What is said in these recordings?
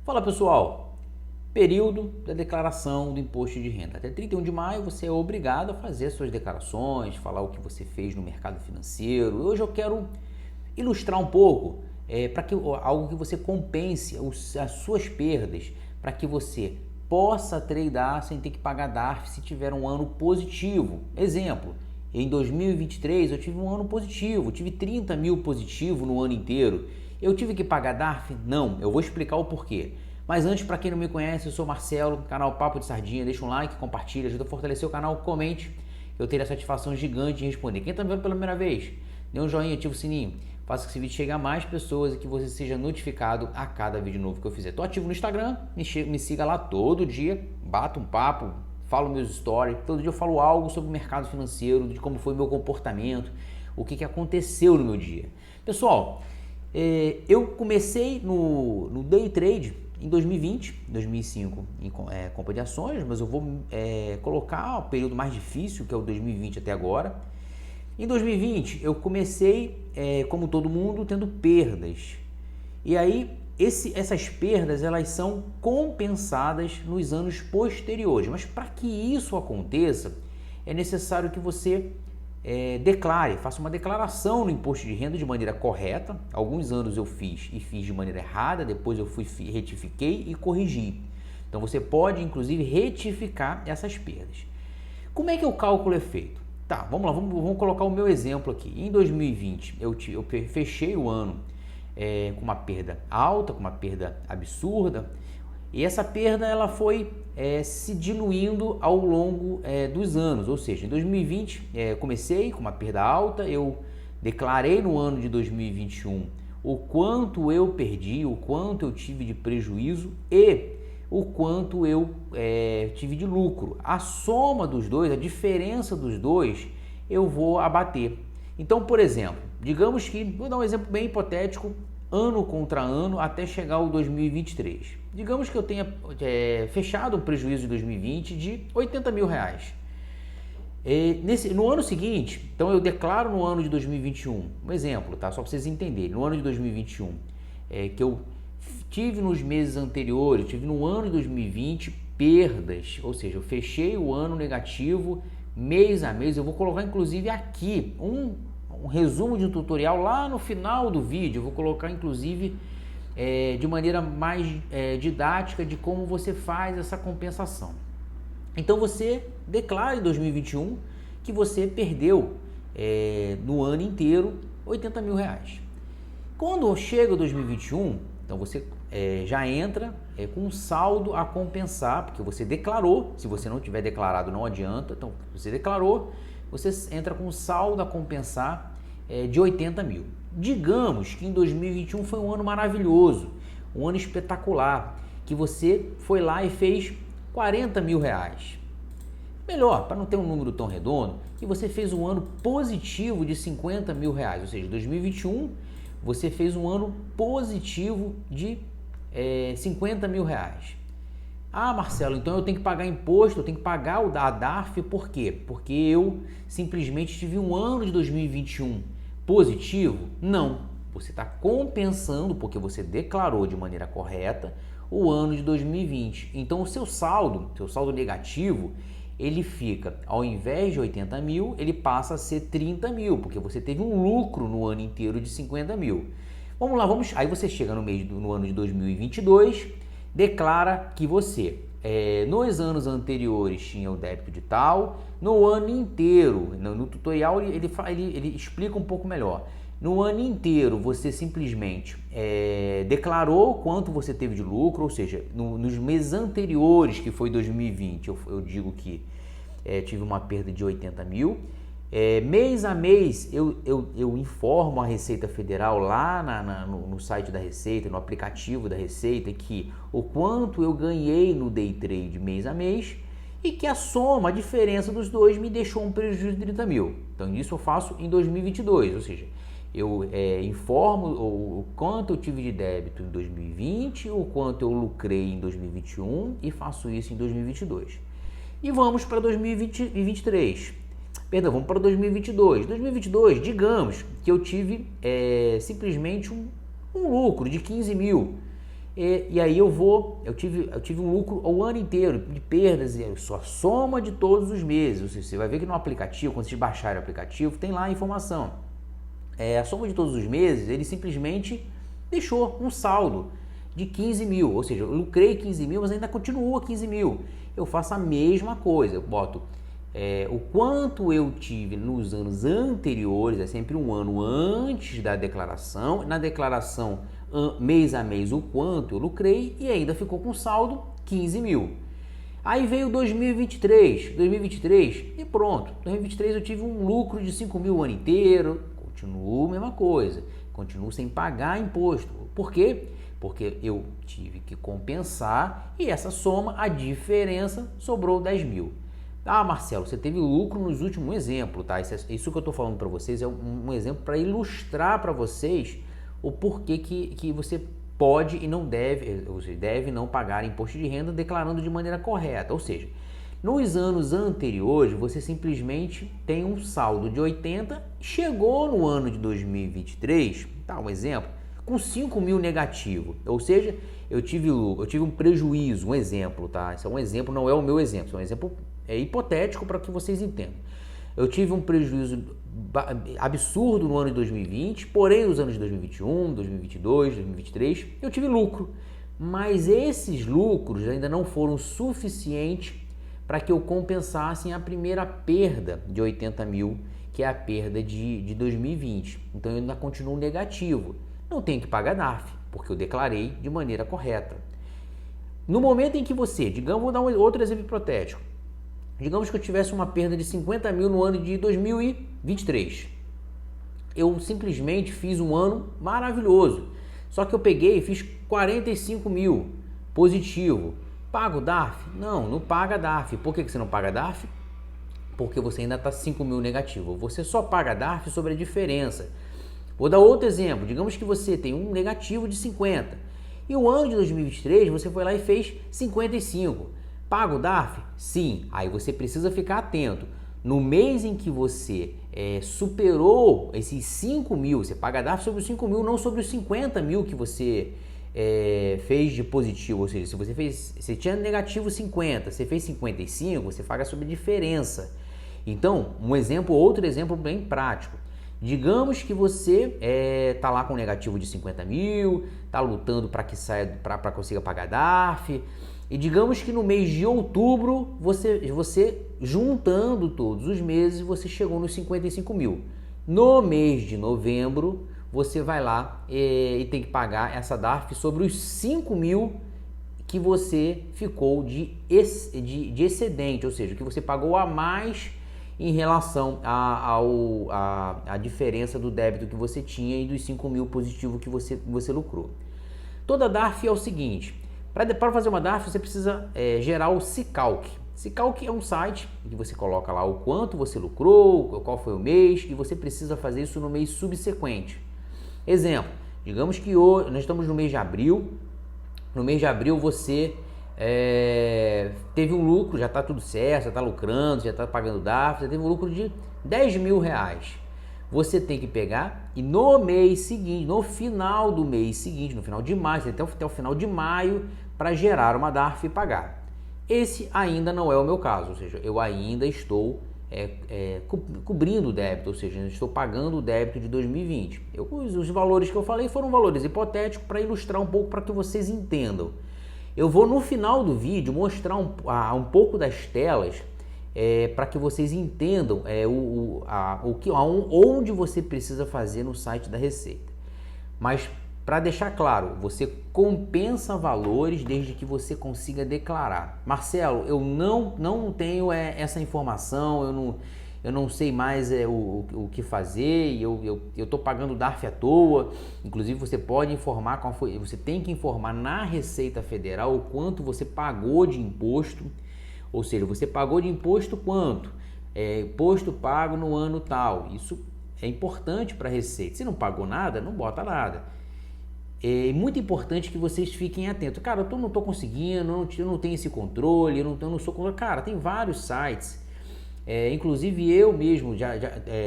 Fala pessoal, período da declaração do imposto de renda. Até 31 de maio você é obrigado a fazer suas declarações, falar o que você fez no mercado financeiro. Hoje eu quero ilustrar um pouco para que algo que você compense as suas perdas, para que você possa tradear sem ter que pagar DARF se tiver um ano positivo. Exemplo, em 2023 eu tive um ano positivo, tive 30 mil positivo no ano inteiro. Eu tive que pagar DARF? Não, eu vou explicar o porquê. Mas antes, para quem não me conhece, eu sou Marcelo, canal Papo de Sardinha, deixa um like, compartilha, ajuda a fortalecer o canal, comente, eu terei a satisfação gigante de responder. Quem está me vendo pela primeira vez, dê um joinha, ativa o sininho, faça que esse vídeo chegue a mais pessoas e que você seja notificado a cada vídeo novo que eu fizer. Estou ativo no Instagram, me siga lá todo dia, bato um papo, falo meus stories, todo dia eu falo algo sobre o mercado financeiro, de como foi o meu comportamento, o que aconteceu no meu dia. Pessoal, eu comecei no day trade em 2020, 2005 em compra de ações, mas eu vou colocar o período mais difícil, que é o 2020 até agora. Em 2020 eu comecei, como todo mundo, tendo perdas. E aí essas perdas elas são compensadas nos anos posteriores. Mas para que isso aconteça, é necessário que você declare, faça uma declaração no imposto de renda de maneira correta. Alguns anos eu fiz de maneira errada, depois eu retifiquei e corrigi. Então você pode inclusive retificar essas perdas. Como é que o cálculo é feito? Tá, vamos lá, vamos colocar o meu exemplo aqui. Em 2020 eu fechei o ano com uma perda alta, com uma perda absurda. E essa perda ela foi se diluindo ao longo dos anos, ou seja, em 2020 comecei com uma perda alta, eu declarei no ano de 2021 o quanto eu perdi, o quanto eu tive de prejuízo e o quanto eu tive de lucro. A soma dos dois, a diferença dos dois, eu vou abater. Então, por exemplo, digamos que, vou dar um exemplo bem hipotético, ano contra ano até chegar ao 2023. Digamos que eu tenha fechado um prejuízo de 2020 de 80 mil reais. No ano seguinte, então eu declaro no ano de 2021, um exemplo, tá? Só para vocês entenderem, no ano de 2021, que eu tive nos meses anteriores, tive no ano de 2020 perdas, ou seja, eu fechei o ano negativo mês a mês. Eu vou colocar inclusive aqui um resumo de um tutorial lá no final do vídeo. Eu vou colocar inclusive de maneira mais didática de como você faz essa compensação. Então você declara em 2021 que você perdeu no ano inteiro 80 mil reais. Quando chega 2021, então você já entra com um saldo a compensar, porque você declarou. Se você não tiver declarado, não adianta. Então você declarou, você entra com um saldo a compensar de 80 mil. Digamos que em 2021 foi um ano maravilhoso, um ano espetacular, que você foi lá e fez 40 mil reais. Melhor, para não ter um número tão redondo, que você fez um ano positivo de 50 mil reais, ou seja, 2021 você fez um ano positivo de 50 mil reais. Ah, Marcelo, então eu tenho que pagar imposto, eu tenho que pagar a DARF, por quê? Porque eu simplesmente tive um ano de 2021 positivo? Não, você está compensando, porque você declarou de maneira correta o ano de 2020. Então o seu saldo negativo, ele fica, ao invés de 80 mil, ele passa a ser 30 mil, porque você teve um lucro no ano inteiro de 50 mil. Vamos lá, aí você chega no ano de 2022, declara que você, nos anos anteriores, tinha o débito de tal, no ano inteiro, no tutorial ele explica um pouco melhor. No ano inteiro você simplesmente declarou quanto você teve de lucro, ou seja, nos meses anteriores, que foi 2020, eu digo que tive uma perda de 80 mil. Mês a mês eu informo a Receita Federal lá no site da Receita, no aplicativo da Receita, que o quanto eu ganhei no day trade mês a mês e que a soma, a diferença dos dois me deixou um prejuízo de 30 mil. Então isso eu faço em 2022, ou seja, eu informo o quanto eu tive de débito em 2020, o quanto eu lucrei em 2021 e faço isso em 2022. E vamos para 2023. Perdão, vamos para 2022. 2022, digamos que eu tive simplesmente um lucro de 15 mil. e aí eu tive um lucro o ano inteiro de perdas, só soma de todos os meses. Você vai ver que no aplicativo, quando vocês baixarem o aplicativo, tem lá a informação. A soma de todos os meses, ele simplesmente deixou um saldo de 15 mil, ou seja, eu lucrei 15 mil, mas ainda continua 15 mil. Eu faço a mesma coisa, eu boto o quanto eu tive nos anos anteriores, é sempre um ano antes da declaração, na declaração mês a mês o quanto eu lucrei e ainda ficou com saldo 15 mil. Aí veio 2023 e pronto, 2023 eu tive um lucro de 5 mil o ano inteiro, continuo a mesma coisa, continuo sem pagar imposto. Por quê? Porque eu tive que compensar e essa soma, a diferença, sobrou 10 mil. Ah, Marcelo, você teve lucro nos últimos, um exemplo, tá? Isso que eu estou falando para vocês é um exemplo para ilustrar para vocês o porquê que você pode e não deve, você deve não pagar imposto de renda declarando de maneira correta. Ou seja, nos anos anteriores você simplesmente tem um saldo de 80, chegou no ano de 2023, tá? Um exemplo, com 5 mil negativo. Ou seja, eu tive um prejuízo, um exemplo, tá? Isso é um exemplo, não é o meu exemplo, é um exemplo hipotético para que vocês entendam. Eu tive um prejuízo absurdo no ano de 2020, porém nos anos de 2021, 2022, 2023, eu tive lucro. Mas esses lucros ainda não foram suficientes para que eu compensasse a primeira perda de 80 mil, que é a perda de 2020. Então eu ainda continuo negativo. Não tenho que pagar DARF, porque eu declarei de maneira correta. No momento em que você, digamos, vou dar outro exemplo hipotético. Digamos que eu tivesse uma perda de 50 mil no ano de 2023. Eu simplesmente fiz um ano maravilhoso. Só que eu peguei e fiz 45 mil positivo. Pago DARF? Não, não paga DARF. Por que você não paga DARF? Porque você ainda está 5 mil negativo. Você só paga DARF sobre a diferença. Vou dar outro exemplo. Digamos que você tem um negativo de 50. E o ano de 2023 você foi lá e fez 55. Paga o DARF? Sim. Aí você precisa ficar atento. No mês em que você superou esses 5 mil, você paga DARF sobre os 5 mil, não sobre os 50 mil que você fez de positivo. Ou seja, se você tinha negativo 50, você fez 55, você paga sobre a diferença. Então, outro exemplo bem prático. Digamos que você está lá com um negativo de 50 mil, está lutando para que saia, para consiga pagar DARF. E digamos que no mês de outubro, você juntando todos os meses, você chegou nos 55 mil. No mês de novembro, você vai lá e tem que pagar essa DARF sobre os 5 mil que você ficou de excedente, ou seja, que você pagou a mais em relação à diferença do débito que você tinha e dos 5 mil positivo que você lucrou. Toda DARF é o seguinte: para fazer uma DARF você precisa gerar o Sicalc. Sicalc é um site que você coloca lá o quanto você lucrou, qual foi o mês, e você precisa fazer isso no mês subsequente. Exemplo, digamos que hoje, nós estamos no mês de abril. No mês de abril você teve um lucro, já está tudo certo, já está lucrando, já está pagando DARF, já teve um lucro de 10 mil reais. Você tem que pegar e no mês seguinte, no final do mês seguinte, no final de maio, até o final de maio, para gerar uma DARF e pagar. Esse ainda não é o meu caso, ou seja, eu ainda estou cobrindo o débito, ou seja, eu estou pagando o débito de 2020. Os valores que eu falei foram valores hipotéticos para ilustrar um pouco, para que vocês entendam. Eu vou no final do vídeo mostrar um pouco das telas para que vocês entendam onde você precisa fazer no site da Receita. Mas para deixar claro, você compensa valores desde que você consiga declarar. Marcelo, eu não tenho essa informação, eu não sei mais o que fazer, e eu estou pagando DARF à toa. Inclusive você pode informar você tem que informar na Receita Federal o quanto você pagou de imposto, ou seja, você pagou de imposto quanto? Imposto pago no ano tal. Isso é importante para a Receita. Se não pagou nada, não bota nada. É muito importante que vocês fiquem atentos. Cara, eu não estou conseguindo, eu não tenho esse controle, eu não sou controle. Cara, tem vários sites. Inclusive eu mesmo já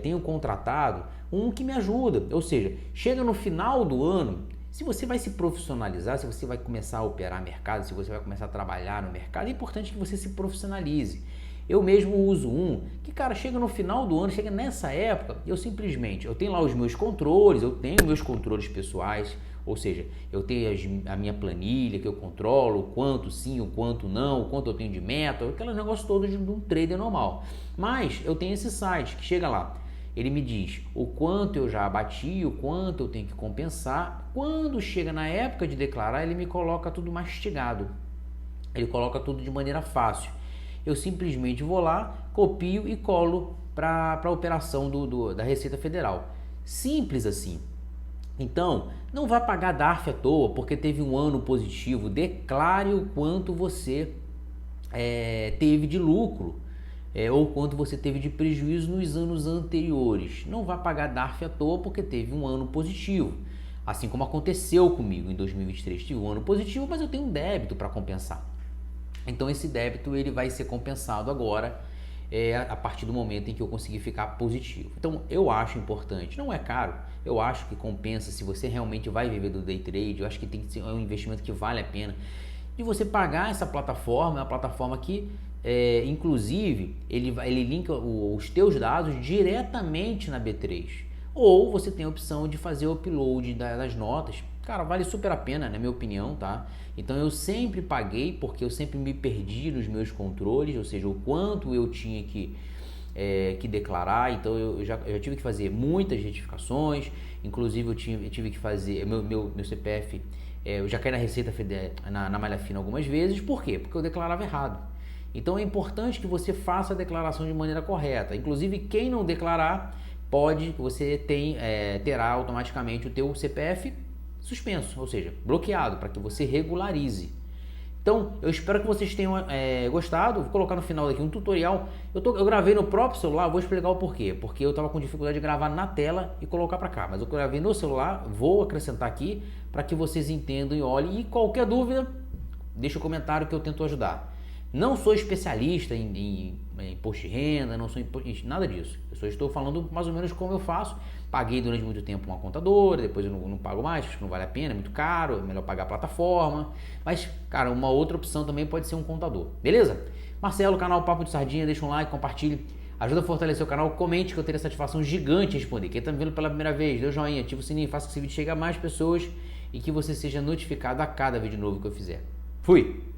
tenho contratado um que me ajuda. Ou seja, chega no final do ano, Se você vai se profissionalizar, se você vai começar a operar mercado, se você vai começar a trabalhar no mercado, é importante que você se profissionalize. Eu mesmo uso um que, cara, chega no final do ano, chega nessa época, eu tenho lá os meus controles, eu tenho meus controles pessoais, ou seja, eu tenho a minha planilha que eu controlo, o quanto sim, o quanto não, o quanto eu tenho de meta, aquele negócio todo de um trader normal. Mas eu tenho esse site que chega lá, ele me diz o quanto eu já abati, o quanto eu tenho que compensar. Quando chega na época de declarar, ele me coloca tudo mastigado, ele coloca tudo de maneira fácil. Eu simplesmente vou lá, copio e colo para a operação da Receita Federal. Simples assim. Então, não vá pagar DARF à toa porque teve um ano positivo. Declare o quanto você teve de lucro ou quanto você teve de prejuízo nos anos anteriores. Não vá pagar DARF à toa porque teve um ano positivo. Assim como aconteceu comigo em 2023. Tive um ano positivo, mas eu tenho um débito para compensar. Então esse débito ele vai ser compensado agora a partir do momento em que eu conseguir ficar positivo. Então eu acho importante, não é caro, eu acho que compensa se você realmente vai viver do day trade, eu acho que tem que ser um investimento que vale a pena de você pagar essa plataforma, é uma plataforma que inclusive ele linka os teus dados diretamente na B3, ou você tem a opção de fazer o upload das notas. Cara, vale super a pena, na minha opinião, tá? Então eu sempre paguei porque eu sempre me perdi nos meus controles, ou seja, o quanto eu tinha que declarar. Então eu já tive que fazer muitas retificações, inclusive eu tive que fazer meu CPF, eu já caí na Receita Federal, na malha fina algumas vezes. Por quê? Porque eu declarava errado. Então é importante que você faça a declaração de maneira correta. Inclusive quem não declarar você terá automaticamente o teu CPF suspenso, ou seja, bloqueado, para que você regularize. Então, eu espero que vocês tenham gostado. Vou colocar no final aqui um tutorial. Eu gravei no próprio celular, vou explicar o porquê. Porque eu estava com dificuldade de gravar na tela e colocar para cá. Mas eu gravei no celular, vou acrescentar aqui para que vocês entendam e olhem. E qualquer dúvida, deixa um comentário que eu tento ajudar. Não sou especialista em imposto de renda, não sou nada disso. Eu só estou falando mais ou menos como eu faço. Paguei durante muito tempo uma contadora, depois eu não pago mais, acho que não vale a pena, é muito caro, é melhor pagar a plataforma. Mas, cara, uma outra opção também pode ser um contador, beleza? Marcelo, canal Papo de Sardinha, deixa um like, compartilhe, ajuda a fortalecer o canal, comente que eu terei satisfação gigante em responder. Quem está me vendo pela primeira vez, dê um joinha, ativa o sininho, faça que esse vídeo chegue a mais pessoas e que você seja notificado a cada vídeo novo que eu fizer. Fui!